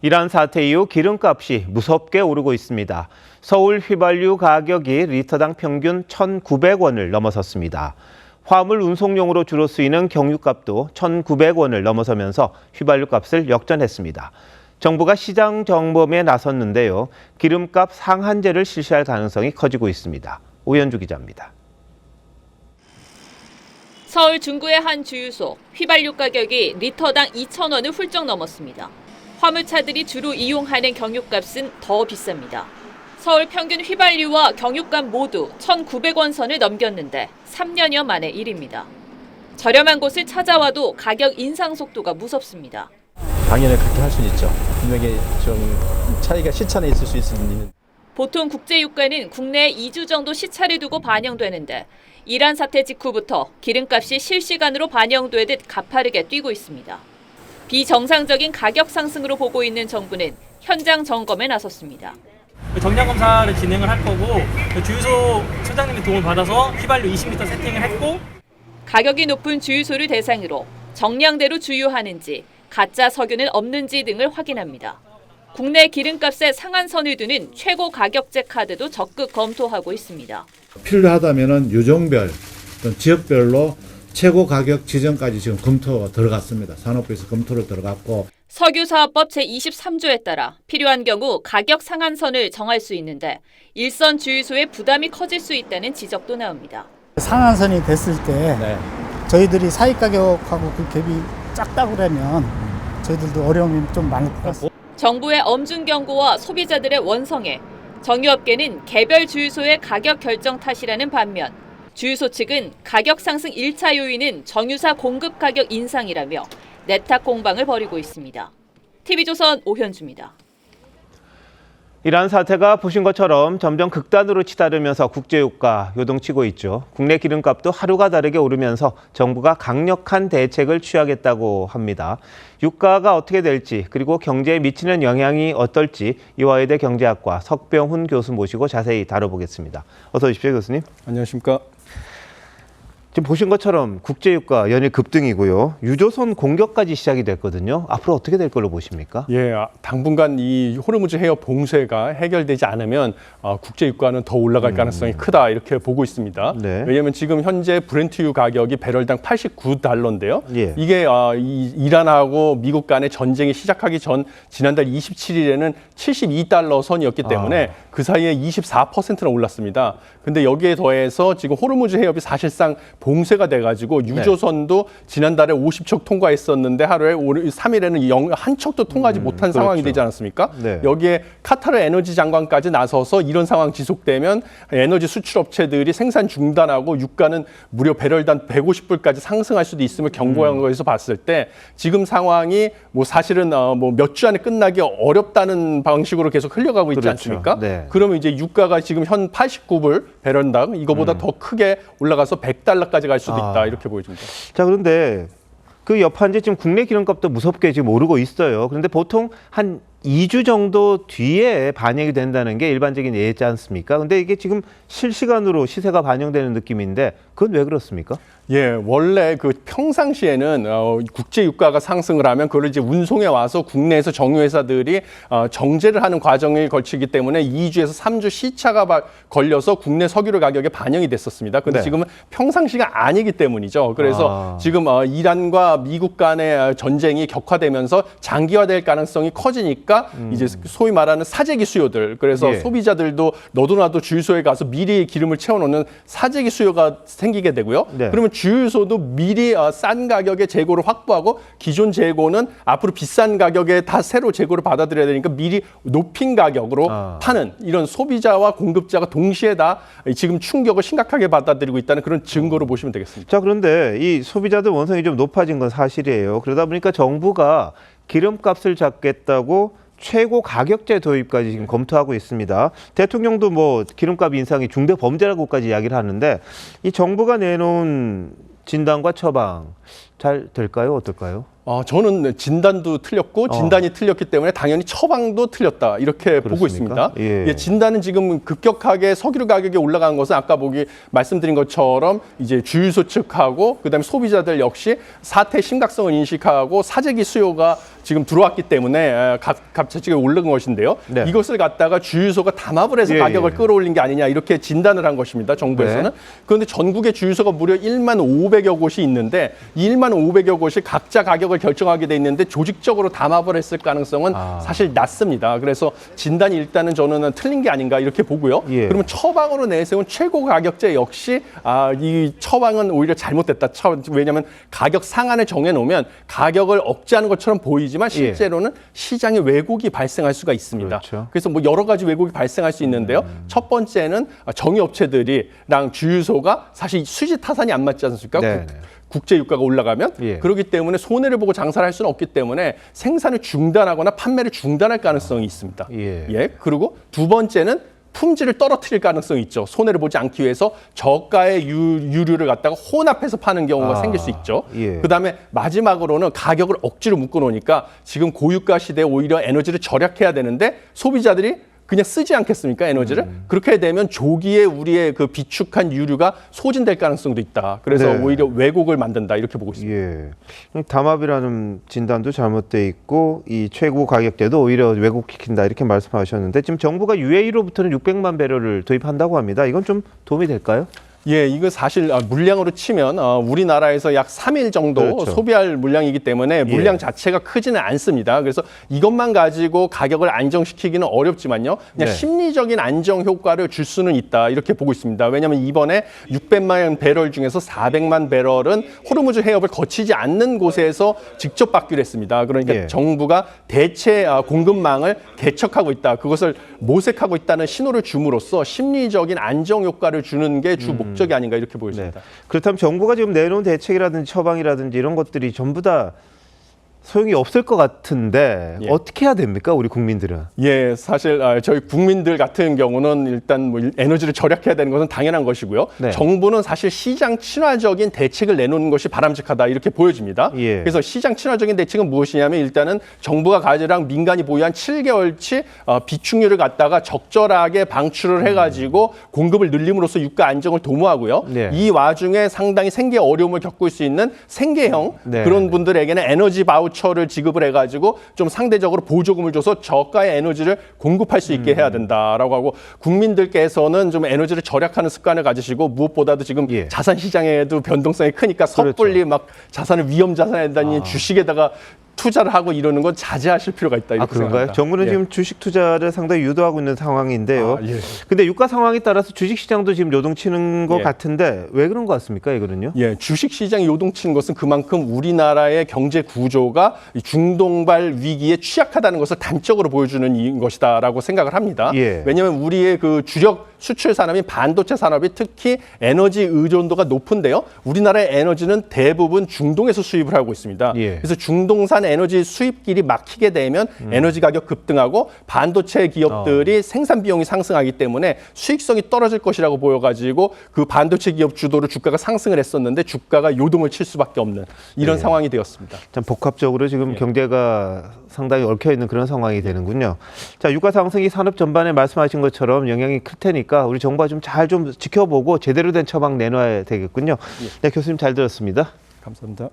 이란 사태 이후 기름값이 무섭게 오르고 있습니다. 서울 휘발유 가격이 리터당 평균 1,900원을 넘어섰습니다. 화물 운송용으로 주로 쓰이는 경유값도 1,900원을 넘어서면서 휘발유 값을 역전했습니다. 정부가 시장 점검에 나섰는데요. 기름값 상한제를 실시할 가능성이 커지고 있습니다. 오현주 기자입니다. 서울 중구의 한 주유소, 휘발유 가격이 리터당 2,000원을 훌쩍 넘었습니다. 화물차들이 주로 이용하는 경유값은 더 비쌉니다. 서울 평균 휘발유와 경유값 모두 1,900원 선을 넘겼는데 3년여 만의 일입니다. 저렴한 곳을 찾아와도 가격 인상 속도가 무섭습니다. 당연히 그렇게 할 수는 있죠. 분명히 좀 차이가 시차는 있을 수 있는. 보통 국제유가는 국내에 2주 정도 시차를 두고 반영되는데 이란 사태 직후부터 기름값이 실시간으로 반영되듯 가파르게 뛰고 있습니다. 비정상적인 가격 상승으로 보고 있는 정부는 현장 점검에 나섰습니다. 정량 검사를 진행을 할 거고 주유소 소장님의 도움을 받아서 휘발유 20리터 세팅을 했고 가격이 높은 주유소를 대상으로 정량대로 주유하는지 가짜 석유는 없는지 등을 확인합니다. 국내 기름값에 상한선을 두는 최고 가격제 카드도 적극 검토하고 있습니다. 필요하다면은 유종별, 지역별로 최고 가격 지정까지 지금 검토가 들어갔습니다. 산업부에서 검토를 들어갔고. 석유사업법 제23조에 따라 필요한 경우 가격 상한선을 정할 수 있는데 일선 주유소의 부담이 커질 수 있다는 지적도 나옵니다. 상한선이 됐을 때 저희들이 사익 가격하고 그 갭이 작다고 그러면 저희들도 어려움이 좀 많을 것 같습니다. 정부의 엄중 경고와 소비자들의 원성에 정유업계는 개별 주유소의 가격 결정 탓이라는 반면 주유소 측은 가격 상승 1차 요인은 정유사 공급 가격 인상이라며 내탁 공방을 벌이고 있습니다. TV조선 오현주입니다. 이란 사태가 보신 것처럼 점점 극단으로 치달으면서 국제유가 요동치고 있죠. 국내 기름값도 하루가 다르게 오르면서 정부가 강력한 대책을 취하겠다고 합니다. 유가가 어떻게 될지 그리고 경제에 미치는 영향이 어떨지 이화여대 경제학과 석병훈 교수 모시고 자세히 다뤄보겠습니다. 어서 오십시오, 교수님. 안녕하십니까. 지금 보신 것처럼 국제유가 연일 급등이고요. 유조선 공격까지 시작이 됐거든요. 앞으로 어떻게 될 걸로 보십니까? 예, 당분간 이 호르무즈 해협 봉쇄가 해결되지 않으면 국제유가는 더 올라갈 가능성이 크다 이렇게 보고 있습니다. 네. 왜냐하면 지금 현재 브렌트유 가격이 배럴당 89달러인데요. 예. 이게 이란하고 미국 간의 전쟁이 시작하기 전 지난달 27일에는 72달러 선이었기 때문에 그 사이에 24%나 올랐습니다. 근데 여기에 더해서 지금 호르무즈 해협이 사실상 봉쇄가 돼가지고 유조선도 지난달에 50척 통과했었는데 하루에 3일에는 한 척도 통과하지 못한 그렇죠. 상황이 되지 않았습니까? 네. 여기에 카타르 에너지 장관까지 나서서 이런 상황 지속되면 에너지 수출업체들이 생산 중단하고 유가는 무려 배럴당 150불까지 상승할 수도 있음을 경고한 거에서 봤을 때 지금 상황이 뭐 사실은 뭐 몇 주 안에 끝나기 어렵다는 방식으로 계속 흘러가고 있지 그렇죠. 않습니까? 네. 그러면 이제 유가가 지금 현 89불 배럴당 이거보다 더 크게 올라가서 100달러까지 갈 수도 있다 이렇게 보여집니다. 자, 그런데 그 여파인지 지금 국내 기름값도 무섭게 지금 오르고 있어요. 그런데 보통 한 2주 정도 뒤에 반영이 된다는 게 일반적인 예지 않습니까? 근데 이게 지금 실시간으로 시세가 반영되는 느낌인데 그건 왜 그렇습니까? 예, 원래 그 평상시에는 국제 유가가 상승을 하면 그걸 이제 운송에 와서 국내에서 정유회사들이 정제를 하는 과정을 거치기 때문에 2주에서 3주 시차가 걸려서 국내 석유류 가격에 반영이 됐었습니다. 근데 네. 지금은 평상시가 아니기 때문이죠. 그래서 지금 이란과 미국 간의 전쟁이 격화되면서 장기화될 가능성이 커지니까 이제 소위 말하는 사재기 수요들, 그래서 예. 소비자들도 너도 나도 주유소에 가서 미리 기름을 채워놓는 사재기 수요가 생기게 되고요. 네. 그러면 주유소도 미리 싼 가격에 재고를 확보하고 기존 재고는 앞으로 비싼 가격에 다 새로 재고를 받아들여야 되니까 미리 높인 가격으로 파는 이런 소비자와 공급자가 동시에 다 지금 충격을 심각하게 받아들이고 있다는 그런 증거로 보시면 되겠습니다. 자, 그런데 이 소비자들 원성이 좀 높아진 건 사실이에요. 그러다 보니까 정부가 기름값을 잡겠다고 최고 가격제 도입까지 지금 검토하고 있습니다. 대통령도 뭐 기름값 인상이 중대 범죄라고까지 이야기를 하는데 이 정부가 내놓은 진단과 처방 잘 될까요? 어떨까요? 저는 진단도 틀렸고 진단이 틀렸기 때문에 당연히 처방도 틀렸다 이렇게 보고 그렇습니까? 있습니다. 예. 진단은 지금 급격하게 석유류 가격이 올라간 것은 아까 말씀드린 것처럼 이제 주유소 측하고 그다음에 소비자들 역시 사태의 심각성을 인식하고 사재기 수요가 지금 들어왔기 때문에 갑자기 오른 것인데요. 네. 이것을 갖다가 주유소가 담합을 해서 예, 가격을 예. 끌어올린 게 아니냐 이렇게 진단을 한 것입니다. 정부에서는. 네. 그런데 전국의 주유소가 무려 1만 500여 곳이 있는데 이 1만 500여 곳이 각자 가격을 결정하게 돼 있는데 조직적으로 담합을 했을 가능성은 사실 낮습니다. 그래서 진단이 일단은 저는 틀린 게 아닌가 이렇게 보고요. 예. 그러면 처방으로 내세운 최고 가격제 역시 이 처방은 오히려 잘못됐다. 왜냐하면 가격 상한을 정해놓으면 가격을 억제하는 것처럼 보이지만 실제로는 시장에 왜곡이 발생할 수가 있습니다. 그렇죠. 그래서 뭐 여러 가지 왜곡이 발생할 수 있는데요. 첫 번째는 정유업체들이랑 주유소가 사실 수지 타산이 안 맞지 않습니까? 네. 국제 유가가 올라가면 예. 그렇기 때문에 손해를 보고 장사를 할 수는 없기 때문에 생산을 중단하거나 판매를 중단할 가능성이 있습니다. 예. 그리고 두 번째는 품질을 떨어뜨릴 가능성이 있죠. 손해를 보지 않기 위해서 저가의 유류를 갖다가 혼합해서 파는 경우가 생길 수 있죠. 예. 그다음에 마지막으로는 가격을 억지로 묶어놓으니까 지금 고유가 시대에 오히려 에너지를 절약해야 되는데 소비자들이 그냥 쓰지 않겠습니까, 에너지를? 그렇게 되면 조기에 우리의 그 비축한 유류가 소진될 가능성도 있다. 그래서 네. 오히려 왜곡을 만든다 이렇게 보고 있습니다. 예. 담합이라는 진단도 잘못돼 있고 이 최고 가격대도 오히려 왜곡시킨다 이렇게 말씀하셨는데 지금 정부가 UAE로부터는 600만 배럴을 도입한다고 합니다. 이건 좀 도움이 될까요? 예, 이거 사실 물량으로 치면 우리나라에서 약 3일 정도 그렇죠. 소비할 물량이기 때문에 물량 자체가 크지는 않습니다. 그래서 이것만 가지고 가격을 안정시키기는 어렵지만요. 그냥 네. 심리적인 안정 효과를 줄 수는 있다 이렇게 보고 있습니다. 왜냐하면 이번에 600만 배럴 중에서 400만 배럴은 호르무즈 해협을 거치지 않는 곳에서 직접 받기로 했습니다. 그러니까 예. 정부가 대체 공급망을 개척하고 있다. 그것을 모색하고 있다는 신호를 줌으로써 심리적인 안정 효과를 주는 게 주 목적이 아닌가 이렇게 보여집니다. 그렇다면 정부가 지금 내놓은 대책이라든지 처방이라든지 이런 것들이 전부 다 소용이 없을 것 같은데 예. 어떻게 해야 됩니까, 우리 국민들은? 예, 사실 저희 국민들 같은 경우는 일단 뭐 에너지를 절약해야 되는 것은 당연한 것이고요. 네. 정부는 사실 시장 친화적인 대책을 내놓는 것이 바람직하다 이렇게 보여집니다. 예. 그래서 시장 친화적인 대책은 무엇이냐면 일단은 정부가 가지랑 민간이 보유한 7개월치 비축률을 갖다가 적절하게 방출을 해가지고 공급을 늘림으로써 유가 안정을 도모하고요. 네. 이 와중에 상당히 생계 어려움을 겪을 수 있는 생계형 네. 그런 분들에게는 에너지 바우처를 지급을 해가지고 좀 상대적으로 보조금을 줘서 저가의 에너지를 공급할 수 있게 해야 된다라고 하고 국민들께서는 좀 에너지를 절약하는 습관을 가지시고 무엇보다도 지금 예. 자산 시장에도 변동성이 크니까 섣불리 막 자산을 위험 자산에다니 주식에다가 투자를 하고 이러는 건 자제하실 필요가 있다 이렇게 그런가요? 생각합니다. 정부는 예. 지금 주식 투자를 상당히 유도하고 있는 상황인데요. 예. 근데 유가 상황에 따라서 주식 시장도 지금 요동치는 것 예. 같은데 왜 그런 것 같습니까, 이거는요? 예, 주식 시장이 요동치는 것은 그만큼 우리나라의 경제 구조가 이 중동발 위기에 취약하다는 것을 단적으로 보여주는 것이다라고 생각을 합니다. 예. 왜냐하면 우리의 그 주력 수출 산업인 반도체 산업이 특히 에너지 의존도가 높은데요. 우리나라의 에너지는 대부분 중동에서 수입을 하고 있습니다. 예. 그래서 중동산 에너지 수입길이 막히게 되면 에너지 가격 급등하고 반도체 기업들이 생산 비용이 상승하기 때문에 수익성이 떨어질 것이라고 보여가지고 그 반도체 기업 주도로 주가가 상승을 했었는데 주가가 요동을 칠 수밖에 없는 이런 예. 상황이 되었습니다. 참 복합적으로 지금 경제가 상당히 얽혀 있는 그런 상황이 되는군요. 자, 유가 상승이 산업 전반에 말씀하신 것처럼 영향이 클 테니까 우리 정부가 좀 잘 좀 지켜보고 제대로 된 처방 내놔야 되겠군요. 네, 교수님 잘 들었습니다. 감사합니다.